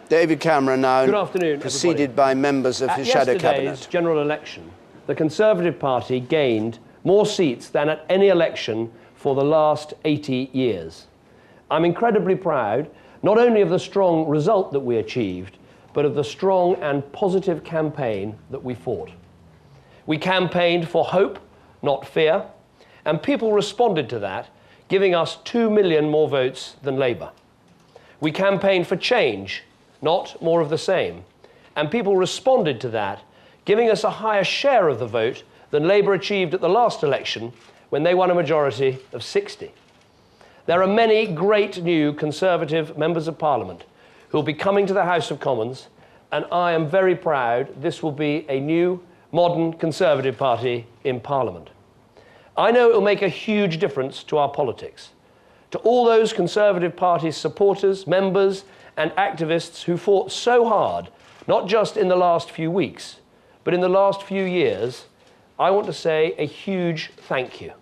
David Cameron now. Good afternoon, preceded by members of his shadow cabinet. At yesterday's general election, the Conservative Party gained more seats than at any election for the last 80 years. I'm incredibly proud, not only of the strong result that we achieved, but of the strong and positive campaign that we fought. We campaigned for hope, not fear, and people responded to that, giving us 2 million more votes than Labour. We campaigned for change, not more of the same, and people responded to that, giving us a higher share of the vote than Labour achieved at the last election when they won a majority of 60. There are many great new Conservative members of Parliament who will be coming to the House of Commons, and I am very proud this will be a new, modern Conservative Party in Parliament. I know it will make a huge difference to our politics, to all those Conservative Party supporters, members and activists who fought so hard, not just in the last few weeks, but in the last few years. I want to say a huge thank you,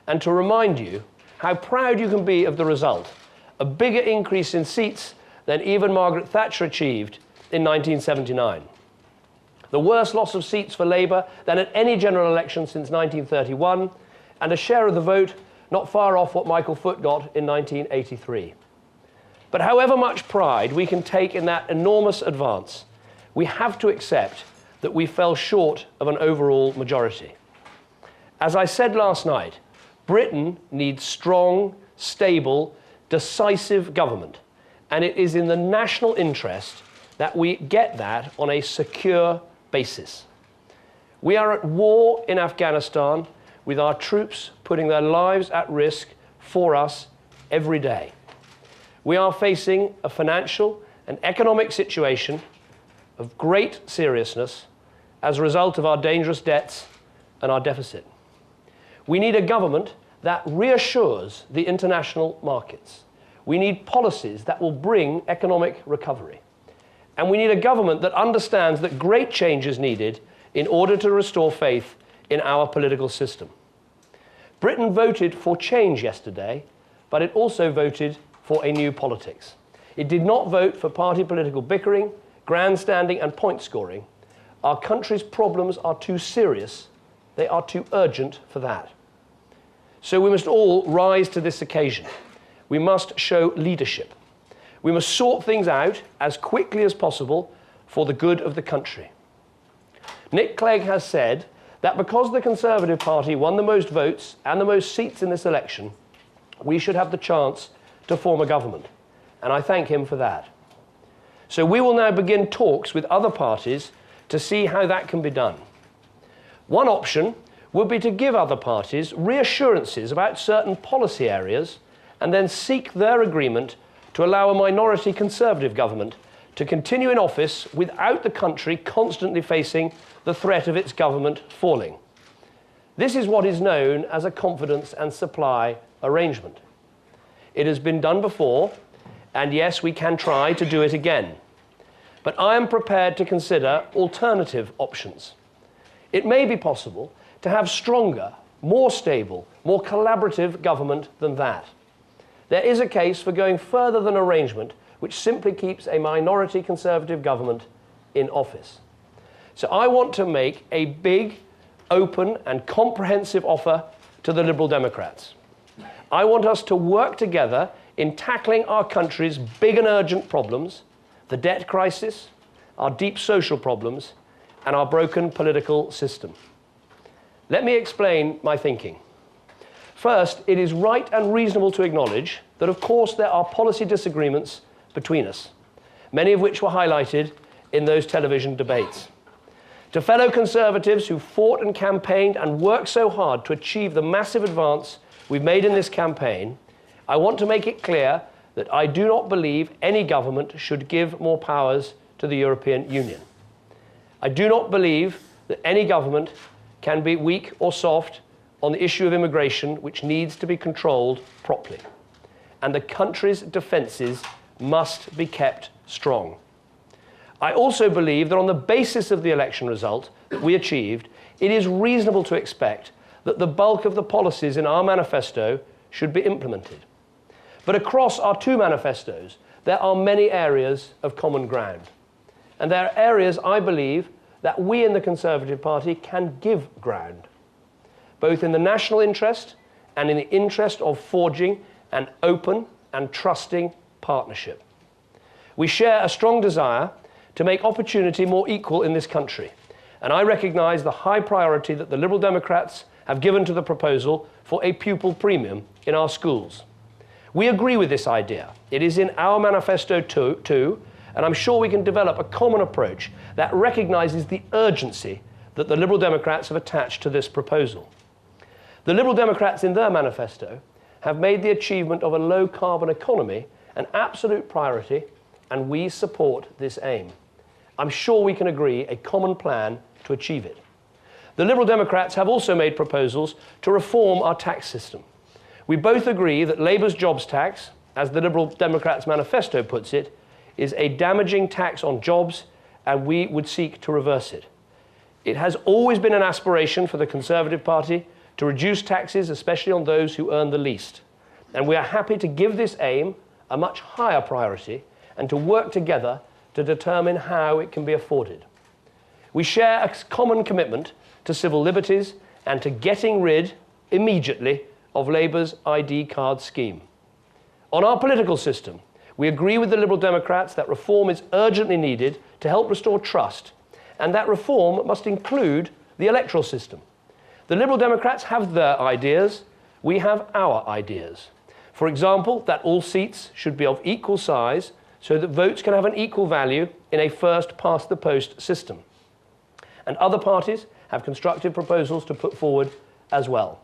and to remind you how proud you can be of the result, a bigger increase in seats than even Margaret Thatcher achieved in 1979. The worst loss of seats for Labour than at any general election since 1931, and a share of the vote not far off what Michael Foot got in 1983. But however much pride we can take in that enormous advance, we have to accept that we fell short of an overall majority. As I said last night, Britain needs strong, stable, decisive government, and it is in the national interest that we get that on a secure basis. We are at war in Afghanistan with our troops putting their lives at risk for us every day. We are facing a financial and economic situation of great seriousness as a result of our dangerous debts and our deficit. We need a government that reassures the international markets. We need policies that will bring economic recovery. And we need a government that understands that great change is needed in order to restore faith in our political system. Britain voted for change yesterday, but it also voted for a new politics. It did not vote for party political bickering, grandstanding and point scoring. Our country's problems are too serious, they are too urgent for that. So we must all rise to this occasion. We must show leadership. We must sort things out as quickly as possible for the good of the country. Nick Clegg has said that because the Conservative Party won the most votes and the most seats in this election, we should have the chance to form a government, and I thank him for that. So we will now begin talks with other parties to see how that can be done. One option would be to give other parties reassurances about certain policy areas and then seek their agreement to allow a minority Conservative government to continue in office without the country constantly facing the threat of its government falling. This is what is known as a confidence and supply arrangement. It has been done before, and yes, we can try to do it again. But I am prepared to consider alternative options. It may be possible to have stronger, more stable, more collaborative government than that. There is a case for going further than arrangement, which simply keeps a minority Conservative government in office. So I want to make a big, open and comprehensive offer to the Liberal Democrats. I want us to work together in tackling our country's big and urgent problems, the debt crisis, our deep social problems, and our broken political system. Let me explain my thinking. First, it is right and reasonable to acknowledge that, of course, there are policy disagreements between us, many of which were highlighted in those television debates. To fellow Conservatives who fought and campaigned and worked so hard to achieve the massive advance we've made in this campaign, I want to make it clear that I do not believe any government should give more powers to the European Union. I do not believe that any government can be weak or soft on the issue of immigration, which needs to be controlled properly. And the country's defences must be kept strong. I also believe that on the basis of the election result that we achieved, it is reasonable to expect that the bulk of the policies in our manifesto should be implemented. But across our two manifestos, there are many areas of common ground. And there are areas, I believe, that we in the Conservative Party can give ground, both in the national interest and in the interest of forging an open and trusting partnership. We share a strong desire to make opportunity more equal in this country, and I recognise the high priority that the Liberal Democrats have given to the proposal for a pupil premium in our schools. We agree with this idea. It is in our manifesto too, and I'm sure we can develop a common approach that recognises the urgency that the Liberal Democrats have attached to this proposal. The Liberal Democrats in their manifesto have made the achievement of a low-carbon economy an absolute priority, and we support this aim. I'm sure we can agree a common plan to achieve it. The Liberal Democrats have also made proposals to reform our tax system. We both agree that Labour's jobs tax, as the Liberal Democrats' manifesto puts it, is a damaging tax on jobs, and we would seek to reverse it. It has always been an aspiration for the Conservative Party to reduce taxes, especially on those who earn the least. And we are happy to give this aim a much higher priority and to work together to determine how it can be afforded. We share a common commitment to civil liberties and to getting rid, immediately, of Labour's ID card scheme. On our political system, we agree with the Liberal Democrats that reform is urgently needed to help restore trust, and that reform must include the electoral system. The Liberal Democrats have their ideas, we have our ideas. For example, that all seats should be of equal size so that votes can have an equal value in a first-past-the-post system. And other parties have constructive proposals to put forward as well.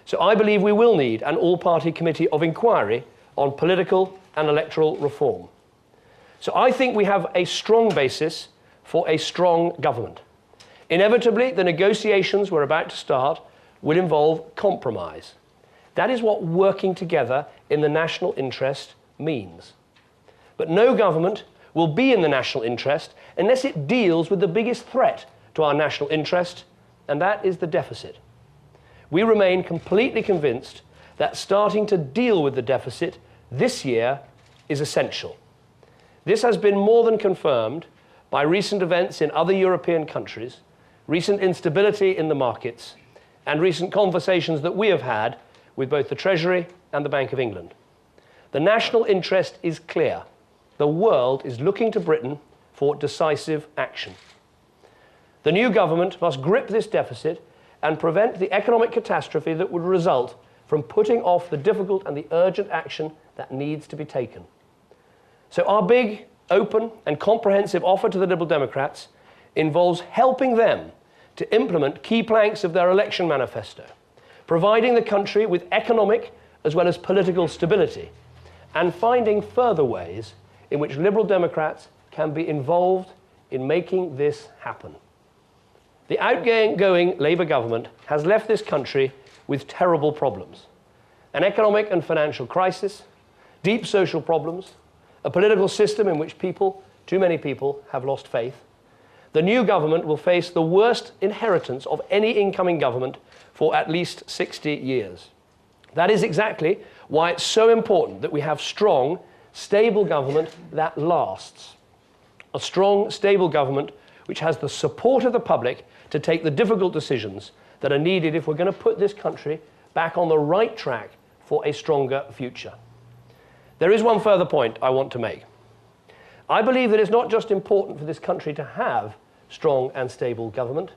So I believe we will need an all-party committee of inquiry on political and electoral reform. So I think we have a strong basis for a strong government. Inevitably, the negotiations we're about to start will involve compromise. That is what working together in the national interest means. But no government will be in the national interest unless it deals with the biggest threat to our national interest, and that is the deficit. We remain completely convinced that starting to deal with the deficit this year is essential. This has been more than confirmed by recent events in other European countries, recent instability in the markets, and recent conversations that we have had with both the Treasury and the Bank of England. The national interest is clear. The world is looking to Britain for decisive action. The new government must grip this deficit and prevent the economic catastrophe that would result from putting off the difficult and the urgent action that needs to be taken. So our big, open and comprehensive offer to the Liberal Democrats involves helping them to implement key planks of their election manifesto, providing the country with economic as well as political stability, and finding further ways in which Liberal Democrats can be involved in making this happen. The outgoing Labour government has left this country with terrible problems: an economic and financial crisis, deep social problems, a political system in which too many people have lost faith. The new government will face the worst inheritance of any incoming government for at least 60 years. That is exactly why it's so important that we have strong, stable government that lasts. A strong, stable government which has the support of the public to take the difficult decisions that are needed if we're going to put this country back on the right track for a stronger future. There is one further point I want to make. I believe that it's not just important for this country to have strong and stable government,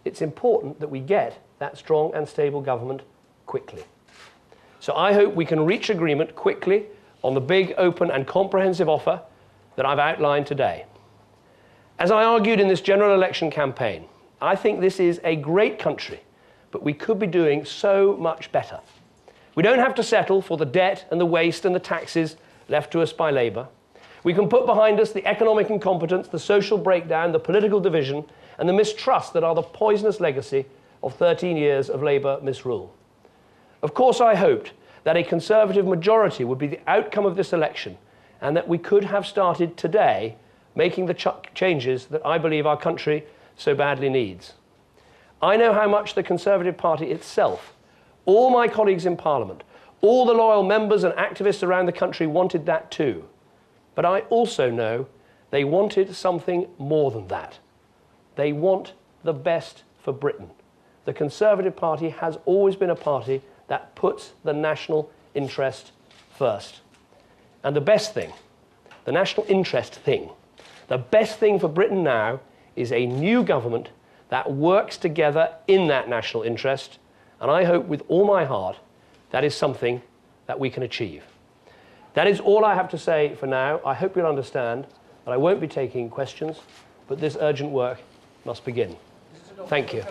it's important that we get that strong and stable government quickly. So I hope we can reach agreement quickly on the big, open and comprehensive offer that I've outlined today. As I argued in this general election campaign, I think this is a great country, but we could be doing so much better. We don't have to settle for the debt and the waste and the taxes left to us by Labour. We can put behind us the economic incompetence, the social breakdown, the political division, and the mistrust that are the poisonous legacy of 13 years of Labour misrule. Of course, I hoped that a Conservative majority would be the outcome of this election, and that we could have started today making the changes that I believe our country so badly needs. I know how much the Conservative Party itself, all my colleagues in Parliament, all the loyal members and activists around the country wanted that too. But I also know they wanted something more than that. They want the best for Britain. The Conservative Party has always been a party that puts the national interest first. And the best thing, the national interest thing, the best thing for Britain now is a new government that works together in that national interest. And I hope with all my heart that is something that we can achieve. That is all I have to say for now. I hope you'll understand that I won't be taking questions, but this urgent work must begin. Thank you.